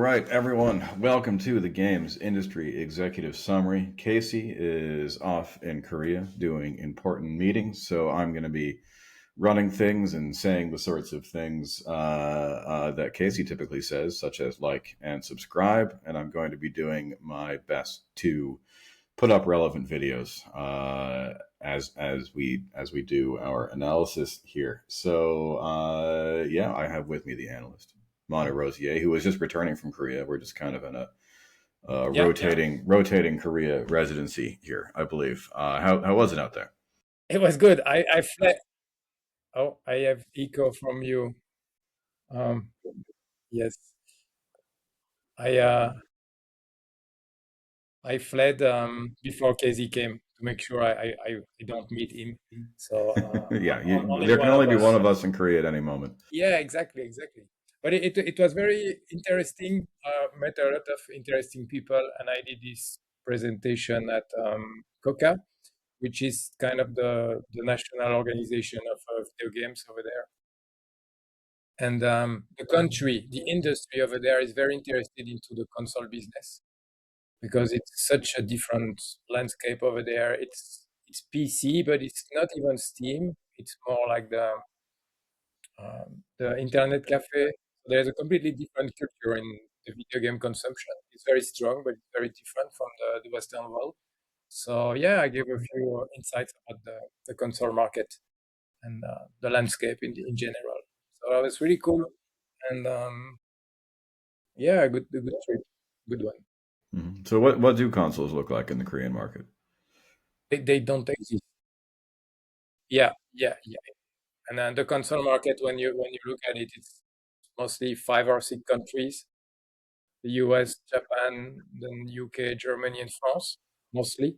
right, everyone, welcome to the Games Industry Executive Summary. Casey is off in Korea doing important meetings, so I'm going to be running things and saying the sorts of things that Casey typically says, such as like and subscribe, and I'm going to be doing my best to put up relevant videos as we do our analysis here. So yeah, I have with me the analyst Manu, who was just returning from Korea. We're just kind of in a rotating Korea residency here, I believe. How was it out there? It was good. I fled. Oh, I have echo from you. Um, yes, I uh, I fled before KZ came to make sure I don't meet him. So Yeah, only there can one of only be us. one of us in Korea at any moment. Yeah, exactly. But it was very interesting. Met a lot of interesting people, and I did this presentation at Coca, which is kind of the national organization of video games over there. And the country, the industry over there is very interested into the console business because it's such a different landscape over there. It's PC, but it's not even Steam. It's more like the internet cafe. There's a completely different culture in the video game consumption. It's very strong, but it's very different from the Western world. So yeah, I gave a few insights about the console market and the landscape in general. So that was really cool. And yeah, a good trip, good one. So what do consoles look like in the Korean market? They don't exist. Yeah. And then the console market, when you look at it, it's mostly 5 or 6 countries: the US, Japan, then UK, Germany, and France, mostly.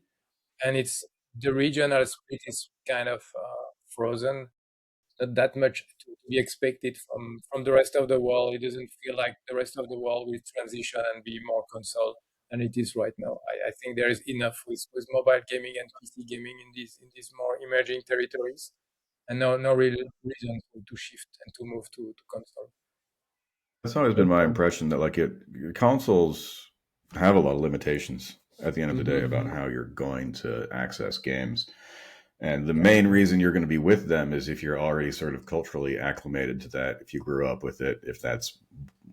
And it's the regional split is kind of frozen. Not that much to be expected from the rest of the world. It doesn't feel like the rest of the world will transition and be more console than it is right now. I think there is enough with mobile gaming and PC gaming in these more emerging territories, and no real reason to shift and to move to console. That's always been my impression that like consoles have a lot of limitations at the end of the day about how you're going to access games. And the main reason you're going to be with them is if you're already sort of culturally acclimated to that, if you grew up with it, if that's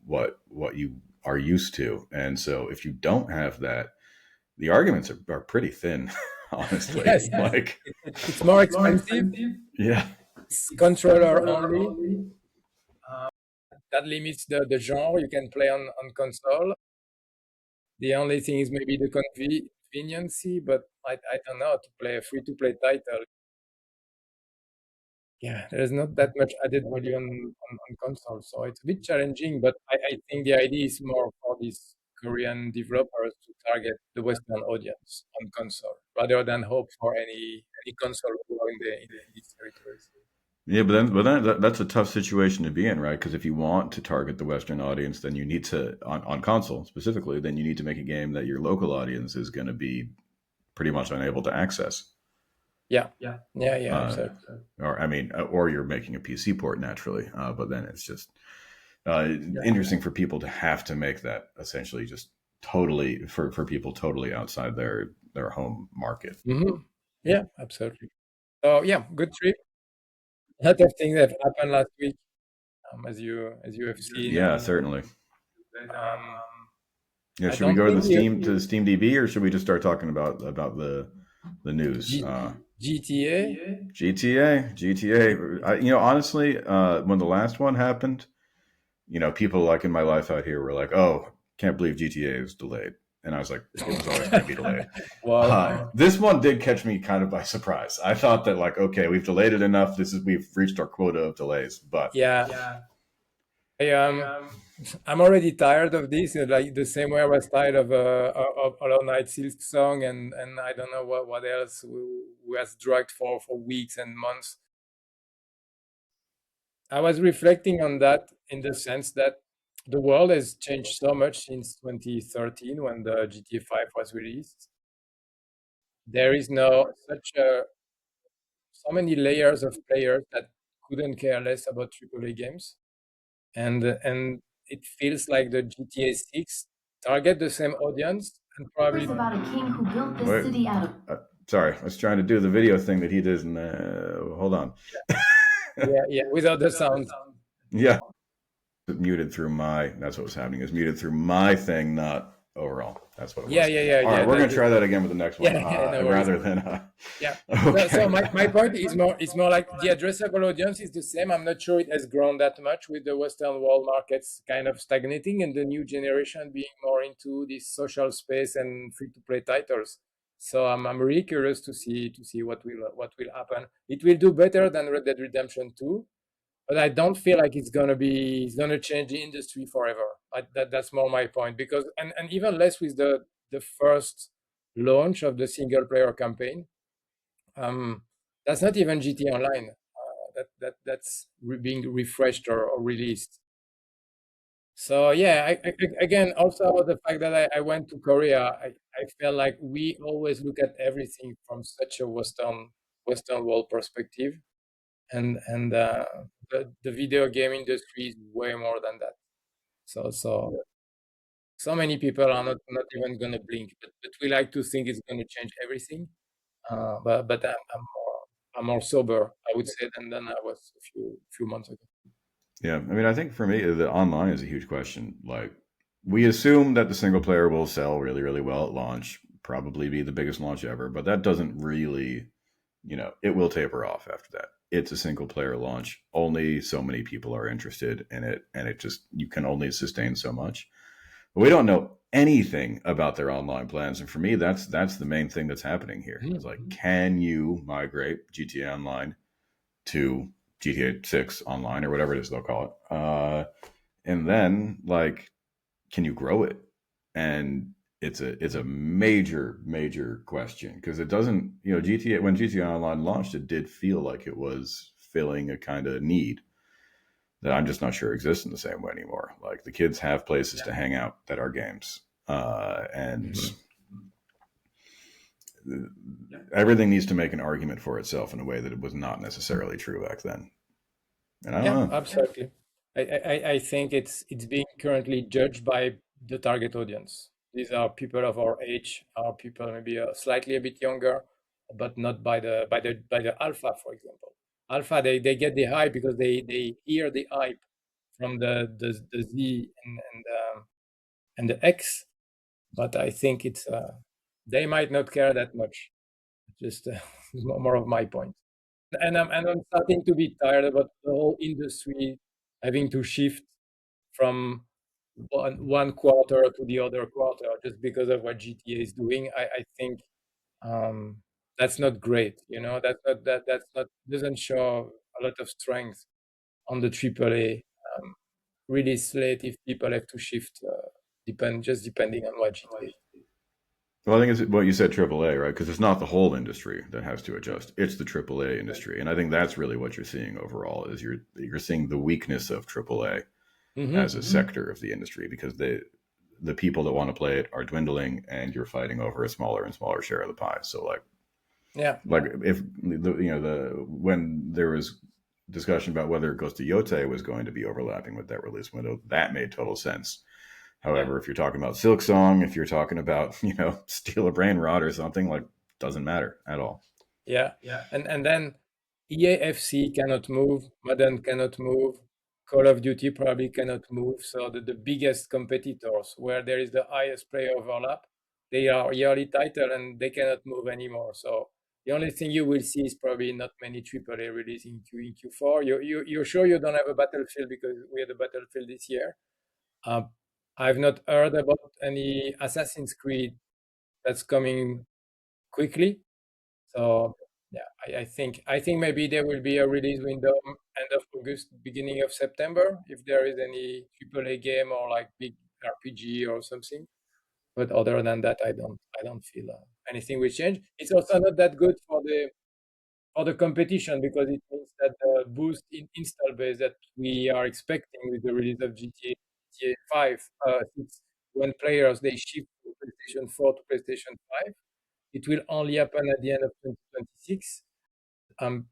what you are used to. And so if you don't have that, the arguments are pretty thin, honestly. Yes, Like, it's more expensive. yeah. It's controller only. That limits the genre you can play on console. The only thing is maybe the conveniency, but I don't know, to play a free-to-play title. Yeah, there's not that much added value on console, so it's a bit challenging, but I think the idea is more for these Korean developers to target the Western audience on console, rather than hope for any console war in these territories. Yeah, but then that's a tough situation to be in, right? Because if you want to target the Western audience, then you need to on console specifically, then you need to make a game that your local audience is going to be pretty much unable to access. Yeah, Uh, absolutely. or I mean, or you're making a PC port naturally, but then it's just interesting for people to have to make that essentially just totally for people totally outside their home market. Yeah, absolutely. So yeah, good trip. A lot of things have happened last week, as you have seen. Yeah, certainly. Um, Yeah, I should we don't go to think the Steam DB or should we just start talking about the news? GTA. GTA. Honestly, when the last one happened, people like in my life out here were like, "Oh, can't believe GTA is delayed," and I was like, "It was always going to be delayed." Wow. This one did catch me kind of by surprise. I thought that like, okay, we've delayed it enough. We've reached our quota of delays, but Yeah, I I'm already tired of this. Like the same way I was tired of Hollow Knight Silk Song and I don't know what else we was dragged for weeks and months. I was reflecting on that in the sense that the world has changed so much since 2013 when the GTA 5 was released. There is now so many layers of players that couldn't care less about AAA games. And it feels like the GTA 6 target the same audience and probably About a king who built this Wait, city out of sorry, I was trying to do the video thing that he did, and hold on. yeah without the sound. Yeah, muted through my. That's what was happening. Is muted through my thing, not overall. That's what it was. All right, we're gonna try that again with the next one. Yeah, no worries. Rather than Yeah. okay. So my point is more like the addressable audience is the same. I'm not sure it has grown that much with the Western world markets kind of stagnating and the new generation being more into this social space and free to play titles. So I'm really curious to see what will happen. It will do better than Red Dead Redemption 2, but I don't feel like it's gonna change the industry forever. That's more my point, because and even less with the first launch of the single player campaign. That's not even GT Online. That's being refreshed or released. So yeah, again, also the fact that I went to Korea, I felt like we always look at everything from such a Western world perspective, and the video game industry is way more than that. So many people are not even gonna blink, but we like to think it's gonna change everything. But I'm more sober, I would say, than I was a few months ago. Yeah, I mean, I think for me, the online is a huge question. Like, we assume that the single player will sell really, really well at launch, probably be the biggest launch ever, but that doesn't really, it will taper off after that. It's a single player launch. Only so many people are interested in it, and it just, you can only sustain so much. But we don't know anything about their online plans, and for me, that's the main thing that's happening here. It's like, can you migrate GTA Online to GTA 6 online or whatever it is they'll call it? And then, like, can you grow it? And it's a major question, because it doesn't, GTA, when GTA Online launched, it did feel like it was filling a kind of need that I'm just not sure exists in the same way anymore. Like, the kids have places to hang out that are games, and everything needs to make an argument for itself in a way that it was not necessarily true back then. And I don't know. Absolutely. I think it's being currently judged by the target audience. These are people of our age, are people maybe slightly a bit younger, but not by the alpha, for example. Alpha, they get the hype because they hear the hype from the Z and the X, but I think it's they might not care that much. Just more of my point. And I'm starting to be tired about the whole industry having to shift from one quarter to the other quarter just because of what GTA is doing. I think um, that's not great. That's not doesn't show a lot of strength on the AAA release slate if people have to shift depending on what GTA. Well, I think it's what you said, AAA, right? Because it's not the whole industry that has to adjust; it's the AAA industry, and I think that's really what you're seeing overall. Is you're seeing the weakness of AAA as a sector of the industry, because the people that want to play it are dwindling, and you're fighting over a smaller and smaller share of the pie. So, like, Yeah. if when there was discussion about whether Ghost of Yote was going to be overlapping with that release window, that made total sense. However, if you're talking about Silk Song, if you're talking about, Steal a Brain Rot or something, like, doesn't matter at all. Yeah. And then EAFC cannot move, Madden cannot move, Call of Duty probably cannot move. So the biggest competitors where there is the highest player overlap, they are yearly title and they cannot move anymore. So the only thing you will see is probably not many AAA releasing in Q4. You're sure you don't have a Battlefield because we had a Battlefield this year. I've not heard about any Assassin's Creed that's coming quickly. So yeah, I think maybe there will be a release window end of August, beginning of September, if there is any AAA game or like big RPG or something. But other than that, I don't feel anything will change. It's also not that good for the competition because it means that the boost in install base that we are expecting with the release of GTA 5, 6, when players they shift from PlayStation 4 to PlayStation 5, it will only happen at the end of 2026, um,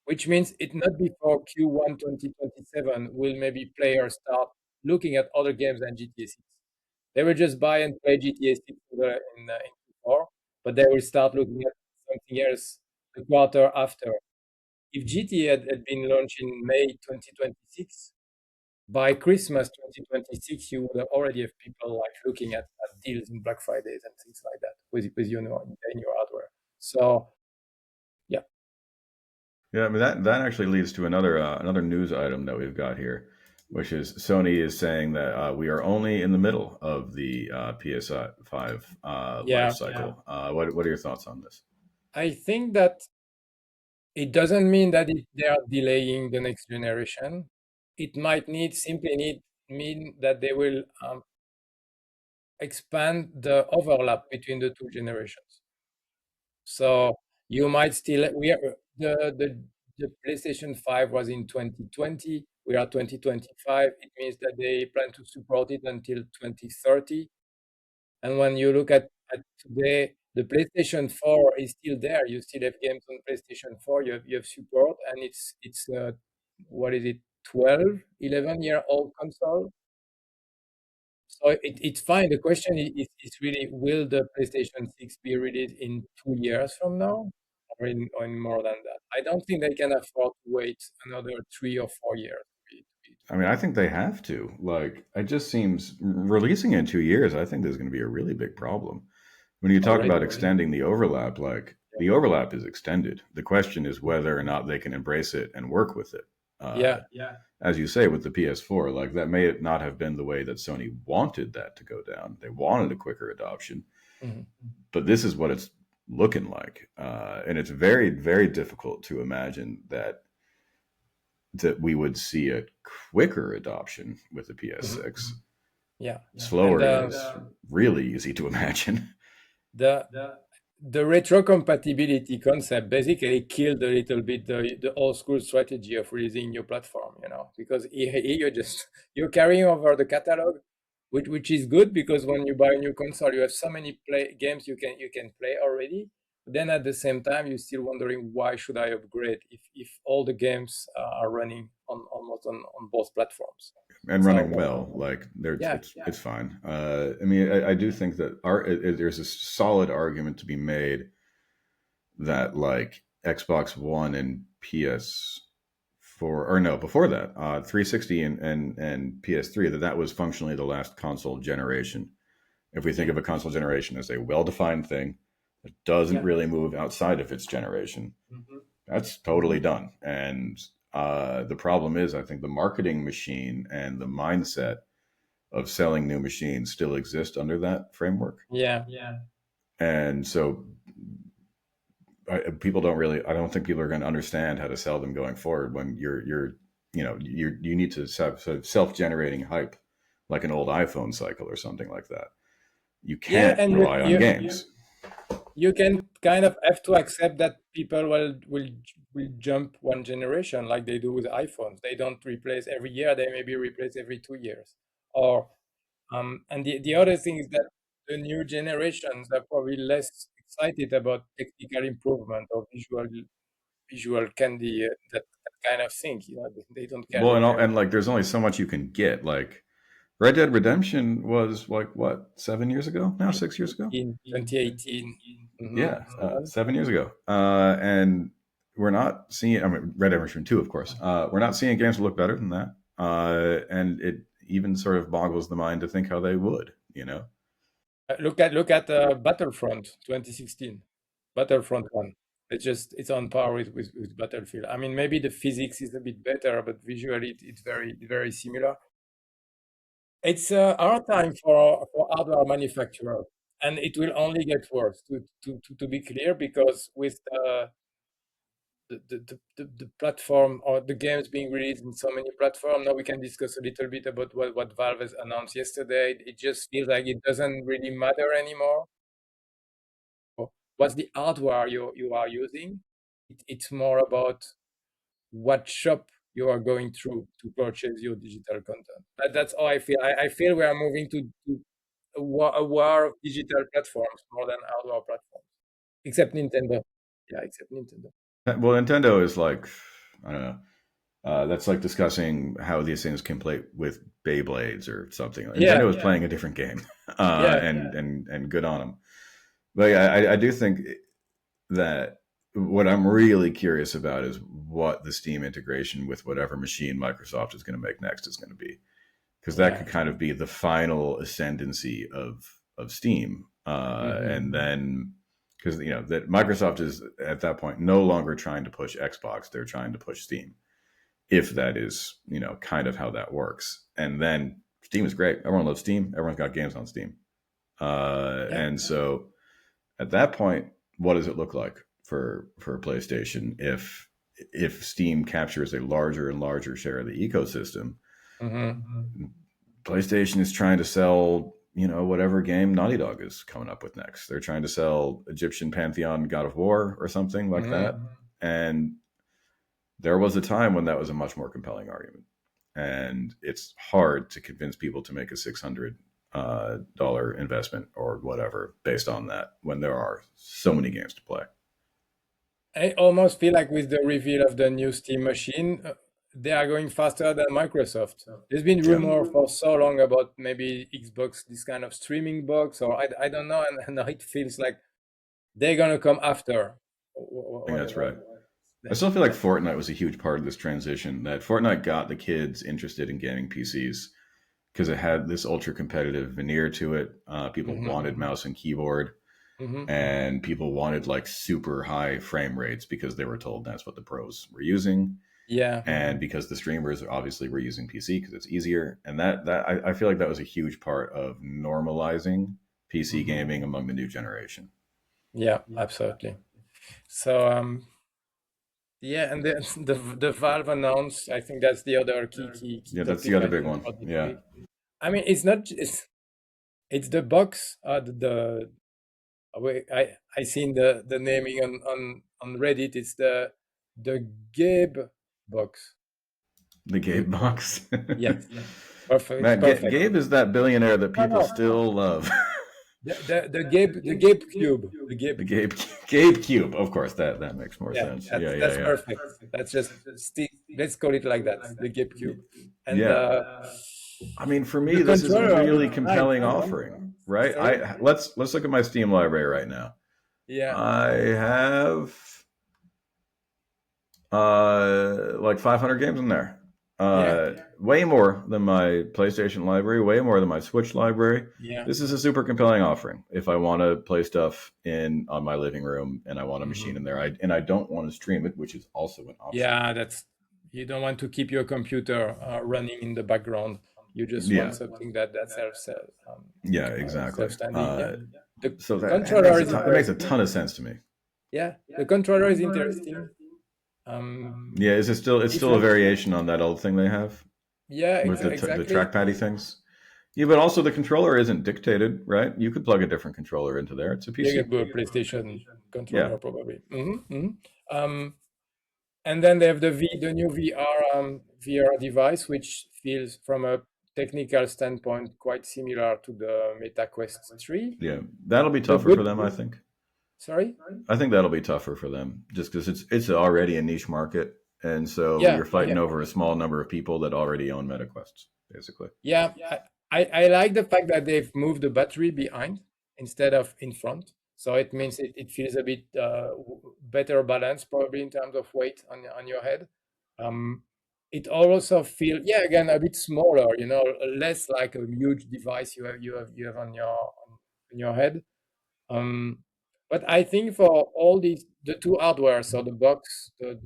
which means it not before Q1 2027 will maybe players start looking at other games than GTA 6. They will just buy and play GTA 6 in Q4, but they will start looking at something else the quarter after. If GTA had been launched in May 2026, by Christmas 2026, you would already have people like looking at deals in Black Fridays and things like that with in your hardware. So yeah, Yeah, I mean that actually leads to another news item that we've got here, which is Sony is saying that we are only in the middle of the PS5 life yeah. cycle. What are your thoughts on this? I think that it doesn't mean that they are delaying the next generation. It might simply mean that they will expand the overlap between the two generations. So you might still we are the PlayStation 5 was in 2020. We are 2025. It means that they plan to support it until 2030. And when you look at today, the PlayStation 4 is still there. You still have games on PlayStation 4. You have support, and it's what is it, 12, 11-year-old console. So it's fine. The question is really, will the PlayStation 6 be released in 2 years from now, or in more than that? I don't think they can afford to wait another 3 or 4 years. I mean, I think they have to. Like, it just seems releasing in 2 years. I think there's going to be a really big problem when you talk about Already. extending the overlap. Like, the overlap is extended. The question is whether or not they can embrace it and work with it. Yeah. As you say, with the PS4, like that may not have been the way that Sony wanted that to go down. They wanted a quicker adoption, Mhm. but this is what it's looking like, and it's very, very difficult to imagine that we would see a quicker adoption with the PS6. Yeah. Slower And is really easy to imagine. the the retrocompatibility concept basically killed a little bit the old school strategy of releasing new platform, because here you're carrying over the catalog, which is good because when you buy a new console, you have so many games you can play already. Then at the same time, you're still wondering, why should I upgrade if all the games are running on almost on both platforms. And So running well, like yeah, it's fine. I mean, I do think that there's a solid argument to be made that like Xbox One and PS4, or no, before that, 360 and PS3, that was functionally the last console generation. If we think of a console generation as a well-defined thing that doesn't really move outside of its generation, that's totally done. And the problem is, I think the marketing machine and the mindset of selling new machines still exist under that framework. yeah. And so people don't really, I don't think people are going to understand how to sell them going forward when you need to have sort of self-generating hype like an old iPhone cycle or something like that. You Yeah, can't and rely on games. you can kind of have to accept that people will jump one generation like they do with iPhones. They don't replace every year, they maybe replace every 2 years. Or and the other thing is that the new generations are probably less excited about technical improvement or visual candy, that kind of thing. They don't care. Well, They care and like there's only so much you can get. Like Red Dead Redemption was like what, 7 years ago now, 6 years ago. in 2018. Yeah, 7 years ago. And we're not seeing, I mean, Red Dead Redemption 2, of course. We're not seeing games that look better than that. And it even sort of boggles the mind to think how they would, you know? Look at Battlefront 2016, Battlefront 1. It's on par with Battlefield. I mean, maybe the physics is a bit better, but visually it's very similar. It's a hard time for hardware manufacturers, and it will only get worse. To be clear, because with the platform or the games being released in so many platforms, now we can discuss a little bit about what Valve has announced yesterday. It just feels like it doesn't really matter anymore what's the hardware you are using. It's more about what shop you are going through to purchase your digital content. That's how I feel. I feel we are moving to a war of digital platforms more than hardware platforms, except Nintendo. Yeah, except Nintendo. Well, Nintendo is like, I don't know. That's like discussing how these things can play with Beyblades or something. Yeah, Nintendo is playing a different game, yeah. and good on them. But yeah, I do think that what I'm really curious about is what the Steam integration with whatever machine Microsoft is going to make next is going to be, because that Yeah. could kind of be the final ascendancy of Steam, and Hmm. then because that Microsoft is at that point no longer trying to push Xbox, they're trying to push Steam, if that is kind of how that works. And then Steam is great. Everyone loves Steam. Everyone's got games on Steam, Yeah. and so at that point, what does it look like for PlayStation if Steam captures a larger and larger share of the ecosystem? Hmm. PlayStation is trying to sell, whatever game Naughty Dog is coming up with next. They're trying to sell Egyptian Pantheon God of War or something like Hmm. that. And there was a time when that was a much more compelling argument. And it's hard to convince people to make a $600 investment or whatever based on that when there are so many games to play. I almost feel like with the reveal of the new Steam machine, they are going faster than Microsoft. There's been Yeah, rumor for so long about maybe Xbox, this kind of streaming box, or I don't know, and now it feels like they're gonna come after. I think What, that's right. I that, still feel like that, Fortnite was a huge part of this transition. That Fortnite got the kids interested in gaming PCs because it had this ultra competitive veneer to it. People hmm. wanted mouse and keyboard, Hmm. and people wanted like super high frame rates because they were told that's what the pros were using, Yeah. and because the streamers obviously were using PC because it's easier. And I feel like that was a huge part of normalizing PC gaming among the new generation. Yeah, absolutely. So yeah, and then the Valve announced, I think that's the other key Yeah, that's the topic other I big think one. for this Yeah, week. I mean, it's not it's the box, I seen the naming on Reddit. It's the Gabe box. the Gabe box. Yes, perfect. It's Matt, perfect. Gabe is that billionaire that No, people no, still love. the Gabe cube, the Gabe The cube. Gabe Cube, of course. That makes more Yeah, sense. Yeah, that's yeah, perfect. That's just let's call it like that, the Gabe yeah, cube. And yeah. I mean, for the me, this is a controller really is nice, compelling no? offering, right? Sorry? Let's look at my Steam library right now. Yeah, I have like 500 games in there. yeah, Way more than my PlayStation library, way more than my Switch library. yeah. This is a super compelling offering if I want to play stuff in on my living room and I want a machine in Hmm. there. I don't want to stream it, which is also an option. Yeah, that's you don't want to keep your computer running in the background. You just want Yeah, something that's yeah, exactly. self-standing. Yeah, the So that controller is it makes a interesting. ton of sense to me. Yeah, the controller is interesting. Yeah, is it still? It's If still a you, variation on that old thing they have yeah, with the exactly. trackpaddy things. Yeah, but also the controller isn't dictated, right? You could plug a different controller into there. It's a You PC. can put a PlayStation Yeah, controller probably. Um, and then they have the new VR device, which feels from a technical standpoint quite similar to the Meta Quest 3. yeah, that'll be The tougher for good, them. I think. sorry? I think that'll be tougher for them just because it's already a niche market, and so Yeah, you're fighting yeah, over a small number of people that already own MetaQuests, basically. yeah. I like the fact that they've moved the battery behind instead of in front. So it means it feels a bit better balanced probably in terms of weight on your head. Um, it also feels, yeah, again, a bit smaller, less like a huge device you have on your head. Um, but I think for all these the two hardware, so the box, the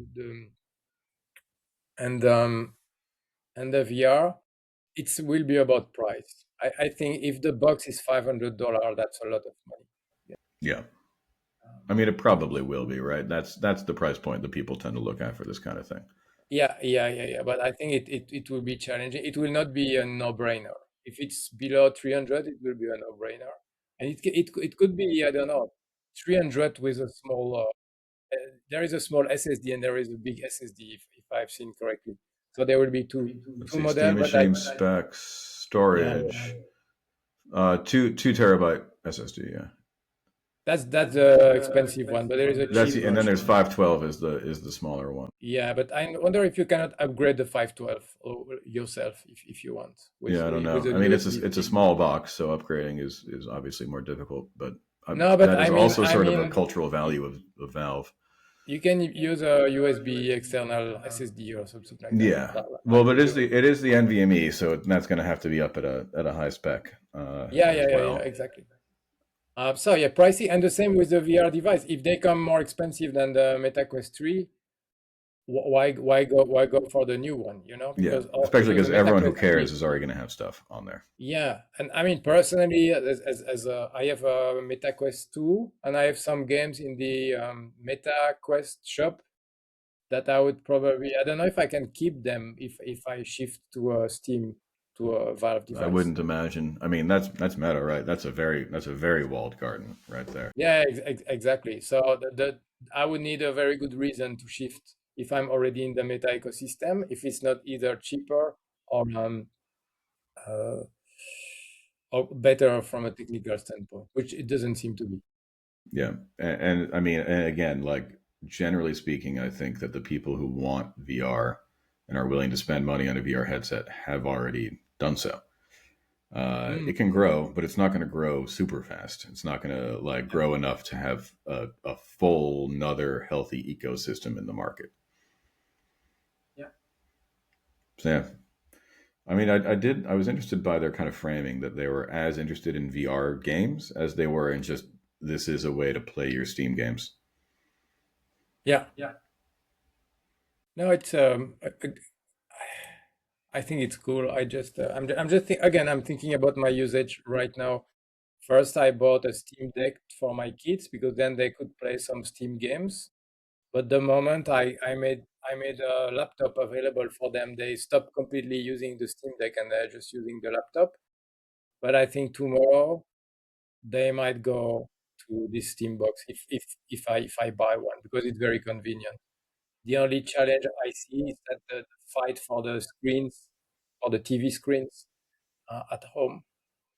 and um and the VR, it will be about price. I think if the box is $500, that's a lot of money. Yeah, I mean, it probably will be, right? That's the price point that people tend to look at for this kind of thing. Yeah. But I think it will be challenging. It will not be a no-brainer. If it's below 300, it will be a no-brainer. And it could be, I don't know, 300 with a small, there is a small SSD and there is a big SSD, if I've seen correctly. So there will be two Let's two see, model, Steam but I, Machine specs, yeah, storage, two terabyte SSD. Yeah, That's the expensive one, but there is a That's cheap and then there's version. 512 is the smaller one. Yeah, but I wonder if you cannot upgrade the 512 yourself if you want Yeah, I don't with know. a I mean, USB it's a stick. small box, so upgrading is obviously more difficult. But No, but that is also I sort of a mean, cultural value of Valve. you can use a USB external SSD or something like that, Yeah. Well, like but you do. it is the NVMe, so that's going to have to be up at a high spec as Yeah, well. exactly. So yeah, pricey, and the same with the VR device. If they come more expensive than the Meta Quest 3, why go for the new one? You know, Yeah, because especially because the because Meta everyone who Quest cares 3, is already going to have stuff on there. yeah, and I mean personally, I have a Meta Quest 2, and I have some games in the Meta Quest shop that I would probably, I don't know if I can keep them if I shift to a Steam to a Valve I device. wouldn't imagine. I mean, that's meta, right? That's a very walled garden right there. Yeah, exactly. So I would need a very good reason to shift if I'm already in the Meta ecosystem, if it's not either cheaper or uh, or better from a technical standpoint, which it doesn't seem to be. Yeah, and I mean, and again, like generally speaking, I think that the people who want VR and are willing to spend money on a VR headset have already done so. Mm, It can grow, but it's not going to grow super fast. It's not going to like yeah, grow enough to have a full, another healthy ecosystem in the market. yeah, So yeah, I mean, I was interested by their kind of framing that they were as interested in VR games as they were in just this is a way to play your Steam games. yeah. No, it's I think it's cool. I'm just again, I'm thinking about my usage right now. First, I bought a Steam Deck for my kids because then they could play some Steam games. But the moment I made a laptop available for them, they stopped completely using the Steam Deck and they're just using the laptop. But I think tomorrow they might go to this Steam box if I buy one because it's very convenient. The only challenge I see is that the fight for the screens, for the TV screens at home.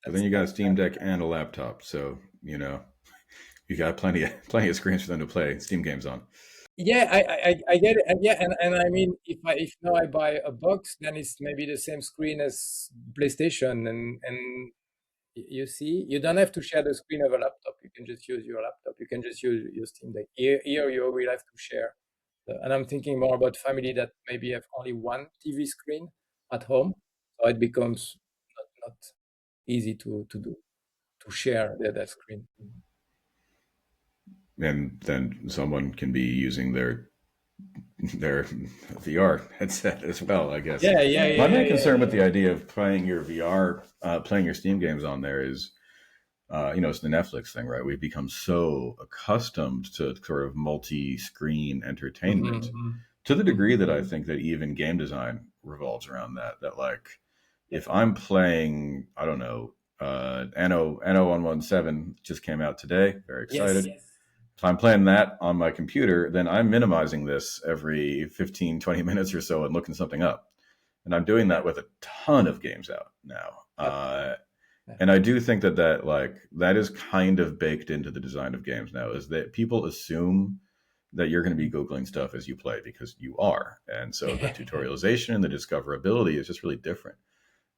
But then you got a That's Steam Deck and a laptop, so you know you got plenty of screens for them to play Steam games on. yeah, I get it, and yeah, and I mean, if now I buy a box, then it's maybe the same screen as PlayStation, and you see, you don't have to share the screen of a laptop. You can just use your laptop. You can just use your Steam Deck. Here you will have to share. And I'm thinking more about family that maybe have only one TV screen at home, so it becomes not easy to do to share that screen. And then someone can be using their VR headset as well, I guess. My main concern with the idea of playing your VR, playing your Steam games on there is, it's the Netflix thing, right? We've become so accustomed to sort of multi-screen entertainment to the degree that I think that even game design revolves around that. That like, if I'm playing, I don't know, Anno 117 just came out today. Very Yes. excited. If I'm playing that on my computer, then I'm minimizing this every 15, 20 minutes or so and looking something up. And I'm doing that with a ton of games out now. Yep. And I do think that like that is kind of baked into the design of games now is that people assume that you're going to be Googling stuff as you play because you are. And so the tutorialization and the discoverability is just really different.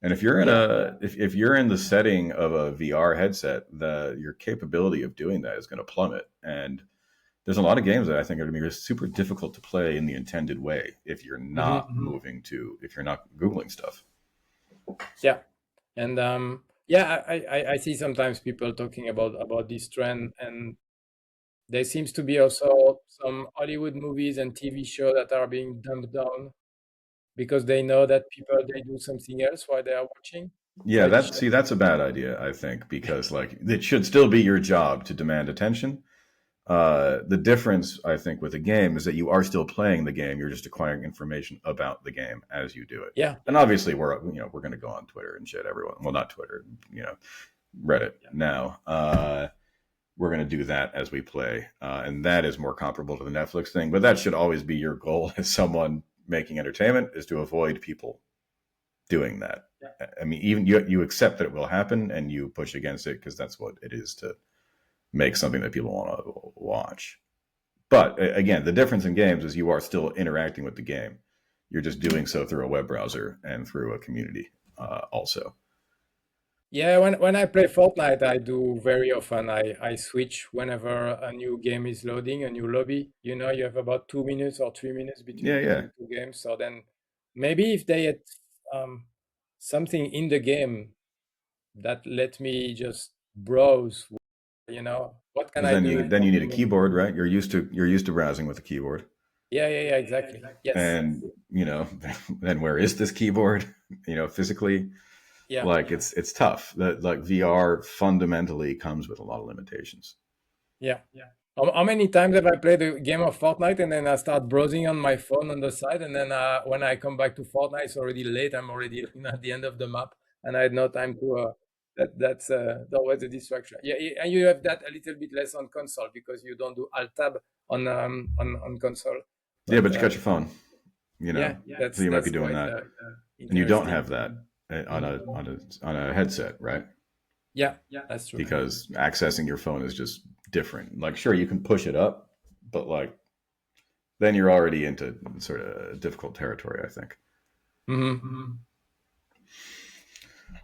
And if you're in Yeah. if you're in the setting of a VR headset, your capability of doing that is going to plummet. And there's a lot of games that I think are going to be super difficult to play in the intended way if you're not if you're not Googling stuff. Yeah. And yeah, I see sometimes people talking about this trend, and there seems to be also some Hollywood movies and TV shows that are being dumbed down because they know that people they do something else while they are watching. So Yeah, that's a bad idea, I think, because like it should still be your job to demand attention. The difference, I think, with a game is that you are still playing the game. You're just acquiring information about the game as you do it. yeah, And obviously, we're going to go on Twitter and shit. Everyone, well, not Twitter, Reddit now. We're going to do that as we play, and that is more comparable to the Netflix thing. But that should always be your goal as someone making entertainment is to avoid people doing that. I mean, even you accept that it will happen and you push against it because that's what it is make something that people want to watch. But again, the difference in games is you are still interacting with the game. You're just doing so through a web browser and through a community also. Yeah, when I play Fortnite, I do very often. I switch whenever a new game is loading, a new lobby. You know, you have about 2 minutes or 3 minutes Yeah, yeah. between two games. So then maybe if they had um, something in the game that let me just browse, you know, what can Because I then do? you need a keyboard, right? You're used to browsing with a keyboard, Yeah, yeah, yeah, exactly. Yes. and then where is this keyboard? Physically, Yeah. like it's tough. That like VR fundamentally comes with a lot of limitations. Yeah. How many times have I played a game of Fortnite and then I start browsing on my phone on the side, and then when I come back to Fortnite, it's already late. I'm already at the end of the map, and I had no time to. That's always a distraction. Yeah, and you have that a little bit less on console because you don't do Alt Tab on console. Yeah, But but you got your phone, yeah, so you might be that's doing quite that, and you don't interesting. have that Mhm. on a headset, right? Yeah, that's true. Because accessing your phone is just different. Like, sure, you can push it up, but like then you're already into sort of difficult territory, I think. Hmm.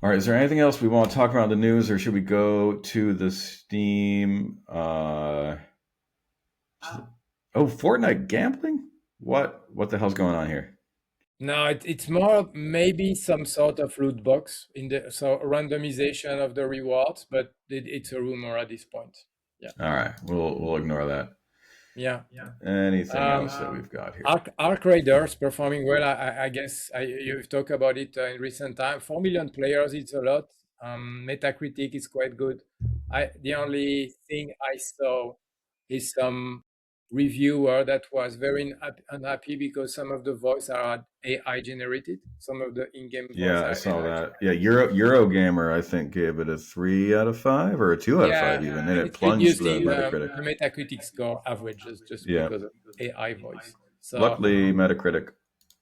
All right, is there anything else we want to talk about in the news, or should we go to the Steam? Oh, Fortnite gambling? What the hell's going on here? No, it's more maybe some sort of loot box in the so randomization of the rewards, but it's a rumor at this point. Yeah, All right, we'll ignore that. yeah. Anything else Um, that we've got here? Arc Raiders performing well. I guess you've talked about it in recent time. 4 million players, it's a lot. Metacritic is quite good. The only thing I saw is some reviewer that was very unhappy because some of the voice are AI generated. Some of the in-game voice Yeah, I are saw AI that. Yeah, generated. Eurogamer I think gave it a 3 out of 5 or a 2 out of 5 Yeah, even, and it it's plunged the reducing Metacritic. the Metacritic score averages just Yeah, because of AI voice. So luckily Metacritic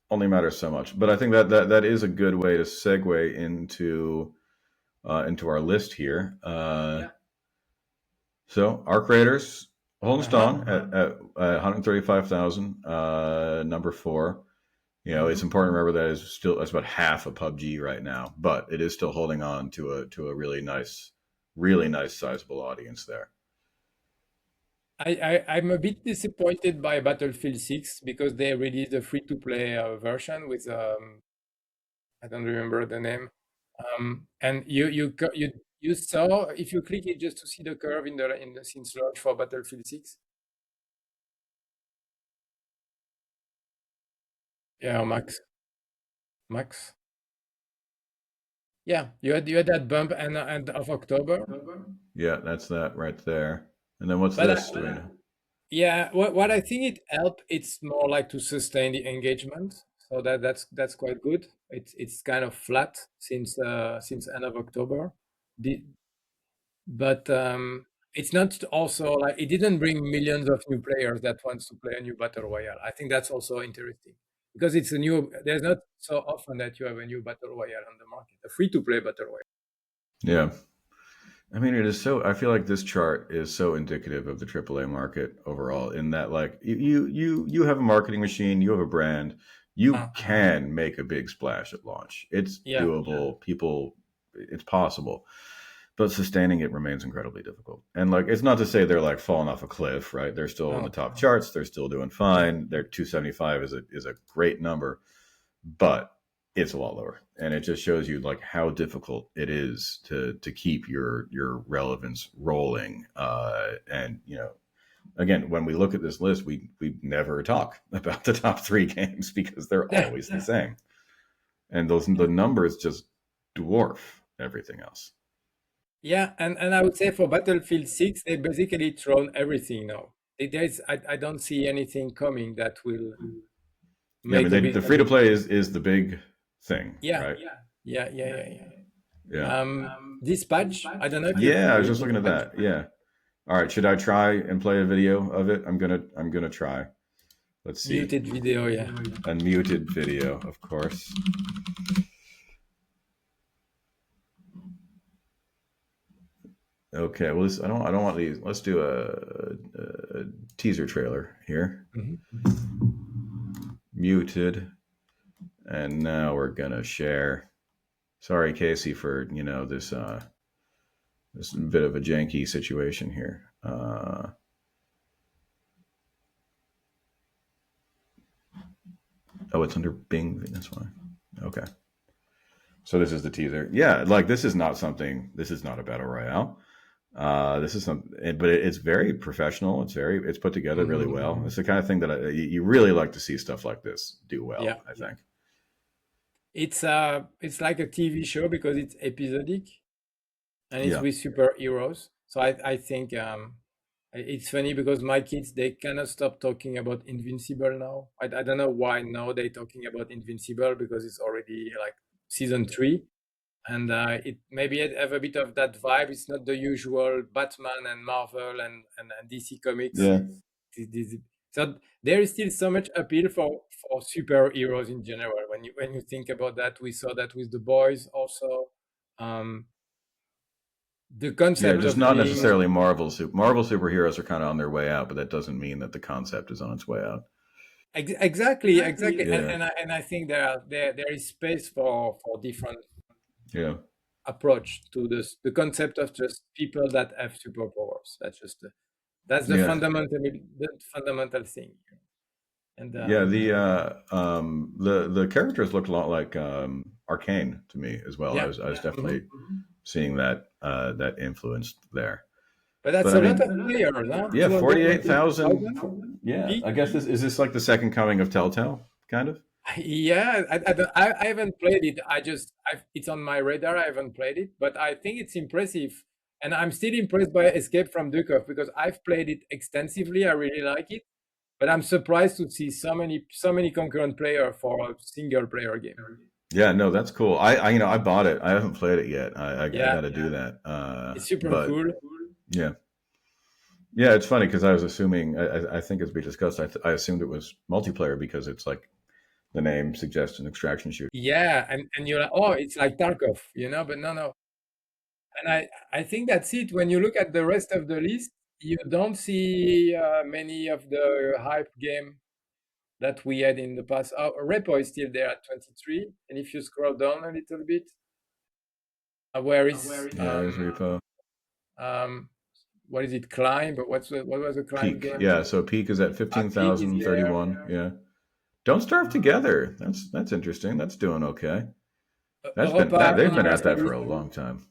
only matters so much, but I think that is a good way to segue into our list here. So our creators holding uh-huh. strong at 135,000, number four. It's important to remember that is still that's about half of PUBG right now, but it is still holding on to a really nice sizable audience there. I'm a bit disappointed by Battlefield 6 because they released a free-to-play version with I don't remember the name. And you saw if you click it just to see the curve in the since launch for Battlefield 6. Yeah, Max. Yeah, you had that bump and of October, Yeah, that's that right there. And then what's but this? Do we know? yeah, what I think it helped, it's more like to sustain the engagement. So that's quite good. It's kind of flat since end of October. The, but it's not also like it didn't bring millions of new players that wants to play a new battle royale. I think that's also interesting because it's a new. There's not so often that you have a new battle royale on the market, a free to play battle royale. Yeah. I mean, it is so. I fale like this chart is so indicative of the AAA market overall. In that, like, you have a marketing machine, you have a brand, you Ah, can make a big splash at launch. It's yeah. doable. People, it's possible, but sustaining it remains incredibly difficult. And like, it's not to say they're like falling off a cliff, right? They're still in the No. top charts. They're still doing fine. Their 275 is a great number, but it's a lot lower, and it just shows you like how difficult it is to keep your relevance rolling. And again, when we look at this list, we never talk about the top three games because they're always the same, and the numbers just dwarf everything else. Yeah, and I would say for Battlefield 6, they basically thrown everything now. I don't see anything coming that will Yeah, I mean, make a big. the free to play is the big thing, Yeah, right? yeah, yeah, yeah, yeah. Yeah, Dispatch. I don't know if you've yeah. I was played just looking at Dispatch. that. Yeah. All right. Should I try and play a video of it? I'm gonna try. Let's see. Muted video, yeah. Unmuted video, of course. Okay, well, I don't want these. Let's do a teaser trailer here. Muted, and now we're gonna share. Sorry, Casey, for this bit of a janky situation here. Oh, it's under Bing. That's why. Okay. So this is the teaser. Yeah, like this is not something. This is not a battle royale. This is some, but it's very professional. It's put together really well. It's the kind of thing that you really like to see stuff like this do well. Yeah, I think. it's like a TV show because it's episodic and it's Yeah. with superheroes. So I think it's funny because my kids they cannot stop talking about Invincible now. I don't know why now they're talking about Invincible because it's already like season 3, and it maybe it have a bit of that vibe. It's not the usual Batman and Marvel and DC comics. Yeah. So there is still so much appeal for superheroes in general. When you think about that, we saw that with the boys also. Um, the Yeah, concept just of not being necessarily Marvel. Marvel superheroes are kind of on their way out, but that doesn't mean that the concept is on its way out. exactly, Yeah. and I think there is space for different Yeah. approach to this the concept of just people that have superpowers. That's Yeah. the fundamental thing. And Yeah. The characters look a lot like Arcane to me as well. yeah, I was mhm. definitely seeing that influence there. But that's But I a lot mean, of players, huh? yeah, 250,000 48,000. Yeah, each. I guess is this like the second coming of Telltale, kind of? Yeah, I haven't played it. It's on my radar. I haven't played it, but I think it's impressive, and I'm still impressed by Escape from Dukov because I've played it extensively. I really like it, but I'm surprised to see so many concurrent player for a single player game. Yeah, no, that's cool. I bought it. I haven't played it yet. I got Yeah, to do that. it's super But cool. yeah, yeah, it's funny because I was assuming. I think as we discussed, I assumed it was multiplayer because it's like the name suggests an extraction shooter. Yeah, and you're like, oh, it's like Tarkov, but no. And I think that's it. When you look at the rest of the list, you don't see many of the hype game that we had in the past. Repo is still there at 23, and if you scroll down a little bit, where is Yeah, there's Repo. um, what is it? Climb, but what was the Climb Peak. game? Yeah, so Peak is at Peak is there. 15,031. Yeah. Don't Starve Together. That's interesting. That's doing okay. Europa They've been at that for Universalis a long time.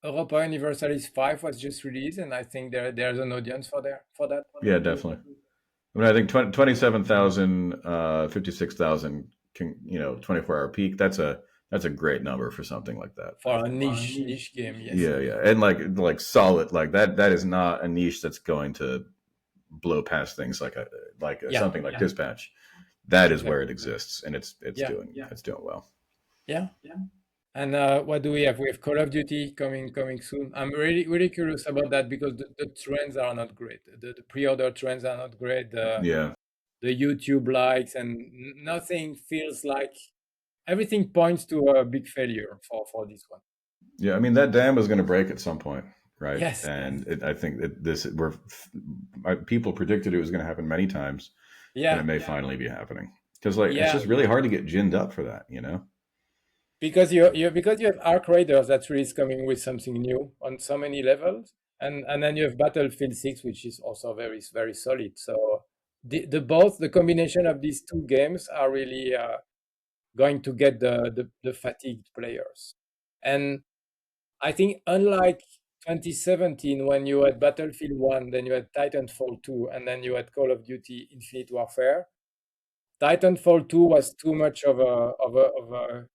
Europa Universalis 5 was just released, and I think there's an audience for that. Yeah, definitely. I mean, I think 27,000, 56,000, 24-hour peak. That's a great number for something like that. I For a think. niche game, yes. Yeah, yeah, and like solid like that. That is not a niche that's going to blow past things Yeah, something like Dispatch. That is where it exactly. exists, and Yeah, it's doing well. yeah. And what do we have? We have Call of Duty coming soon. I'm really curious about that because the trends are not great. The pre-order trends are not great. Yeah, The YouTube likes and nothing feels like everything points to a big failure for this one. yeah. I mean, that dam is going to break at some point, right? Yes. And I think that people predicted it was going to happen many times, and it Yeah. may finally be happening because like it's Yeah. just really hard to get ginned up for that, you know. Because you have Arc Raiders that really is coming with something new on so many levels, and then you have Battlefield 6, which is also very solid. So the combination of these two games are really going to get the fatigued players. And I think unlike 2017 when you had Battlefield 1, then you had Titanfall 2, and then you had Call of Duty Infinite Warfare. Titanfall 2 was too much of a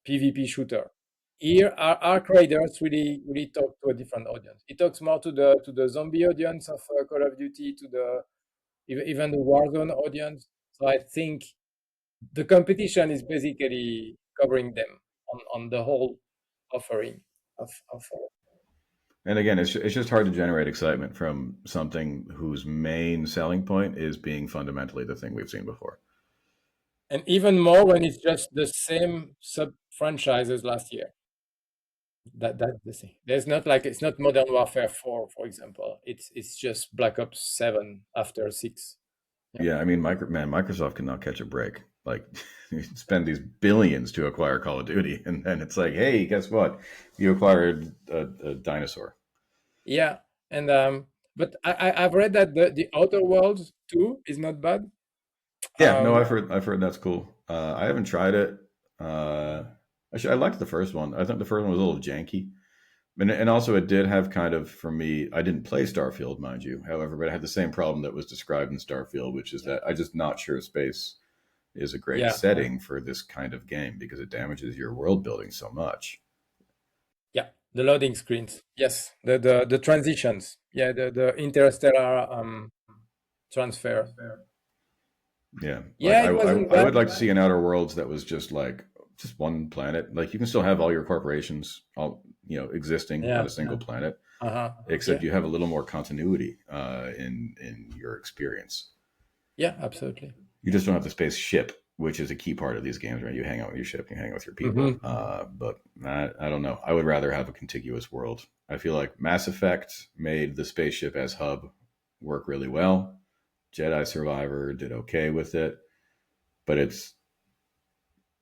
PvP shooter. Here, Arc Raiders really talk to a different audience. It talks more to the zombie audience of Call of Duty, to the even the Warzone audience. So I think the competition is basically covering them on the whole offering of And again, it's just hard to generate excitement from something whose main selling point is being fundamentally the thing we've seen before. and even more when it's just the same sub franchises last year. That's the thing. There's not like it's not Modern Warfare 4, for example. It's just Black Ops 7 after 6. Yeah. Yeah, I mean, Microsoft cannot catch a break. Like, you spend these billions to acquire Call of Duty, and then it's like, hey, guess what? You acquired a dinosaur. Yeah, and but I've read that the Outer Worlds too is not bad. Yeah, no, Um, I've heard that's cool. I haven't tried it. Actually, I liked the first one. I thought the first one was a little janky, and also it did have kind of for me. I didn't play Starfield, mind you, however, but it had the same problem that was described in Starfield, which is that I'm just not sure space is a great yeah, setting for this kind of game because it damages your world building so much. yeah, the loading screens. Yes, the transitions. Yeah, the interstellar transfer. Yeah, like Yeah, it wasn't I bad. would like to see an Outer Worlds that was just like just one planet. Like you can still have all your corporations all existing on Yeah. a single planet, Uh-huh. except Yeah. you have a little more continuity in your experience. Yeah, absolutely. You just don't have the spaceship, which is a key part of these games, right? You hang out with your ship, you hang out with your people. Hmm. But I don't know. I would rather have a contiguous world. I feel like Mass Effect made the spaceship as hub work really well. Jedi Survivor did okay with it, but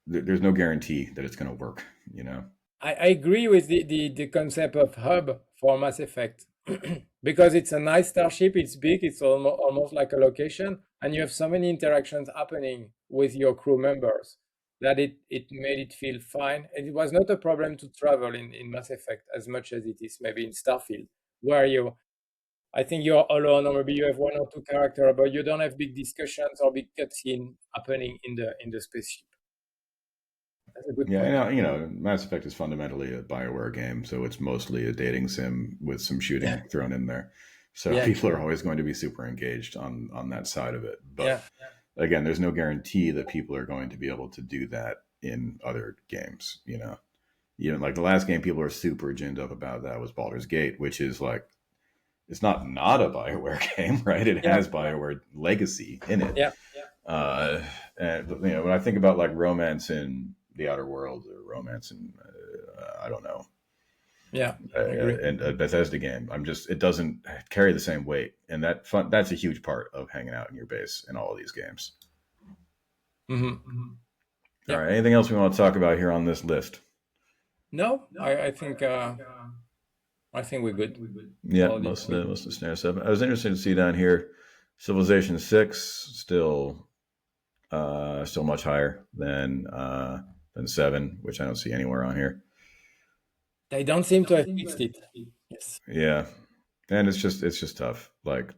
there's no guarantee that it's going to work. You know? I agree with the concept of hub for Mass Effect because it's a nice starship, it's big, it's almost like a location, and you have so many interactions happening with your crew members that it made it feel fine. And it was not a problem to travel in Mass Effect as much as it is maybe in Starfield, where I think you're alone, or maybe you have one or two characters, but you don't have big discussions or big cutscene happening in the spaceship. That's a good Yeah, point. and Mass Effect is fundamentally a Bioware game, so it's mostly a dating sim with some Yeah, shooting thrown in there. So yeah, people are always going to be super engaged on that side of it. But yeah. again, there's no guarantee that people are going to be able to do that in other games. Even like the last game people are super ginned up about that was Baldur's Gate, which is like it's not a Bioware game, right? It Yeah, has Bioware legacy in it. yeah, Uh, and when I think about like romance in the Outer Worlds or romance in I don't know, yeah. I agree. and a Bethesda game, it doesn't carry the same weight, and that's a huge part of hanging out in your base in all of these games. Hmm. All Yeah. right, anything else we want to talk about here on this list? No, I think we're good. Yeah, All this. most of the snare stuff. I was interested to see down here, Civilization 6 still much higher than 7, which I don't see anywhere on here. They don't seem to have fixed it. Yes. Yeah, and it's just tough. Like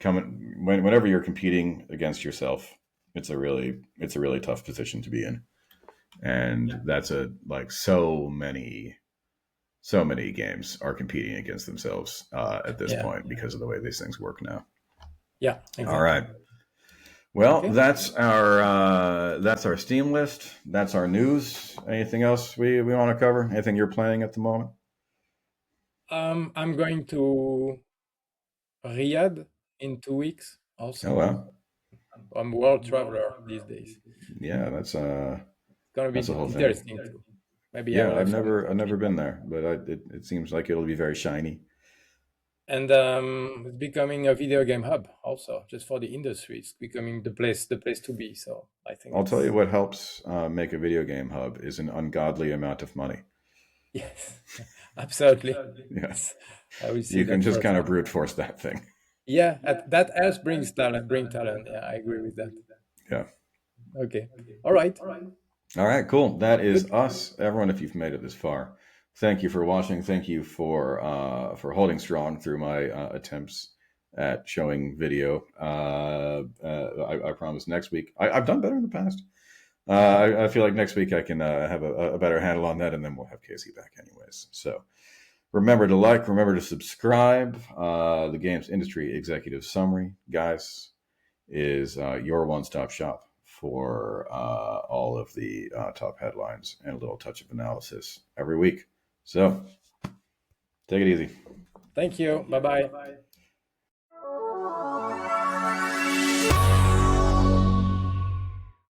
whenever you're competing against yourself, it's a really tough position to be in, and that's a like so many games are competing against themselves at this Yeah. point because of the way these things work now. Yeah. All Exactly. right. Well, Okay. that's our Steam list. That's our news. Anything else we want to cover? Anything you're playing at the moment? I'm going to Riyadh in 2 weeks. Oh Also, well, I'm a world traveler these days. yeah, that's It's gonna be that's the whole thing. interesting too. Maybe I Yeah, will I've have some never I've never information. been there, but it seems like it'll be very shiny. And it's becoming a video game hub also, just for the industry. It's becoming the place to be. So I think I'll tell you it's what helps make a video game hub is an ungodly amount of money. yes, absolutely. Yeah, Yes, I will see you can that just kind of firsthand. brute force that thing. Yeah, that else brings talent. Bring talent. Yeah, I agree with that. Yeah. Okay. All right. All right, cool. That Good. is us, everyone. If you've made it this far, thank you for watching. Thank you for holding strong through my attempts at showing video. I promise next week I've done better in the past. I feel like next week I can have a better handle on that, and then we'll have Casey back anyways. So remember to like, remember to subscribe. The games industry executive summary, guys, is your one-stop shop for all of the top headlines and a little touch of analysis every week. So take it easy. Thank you. Bye bye.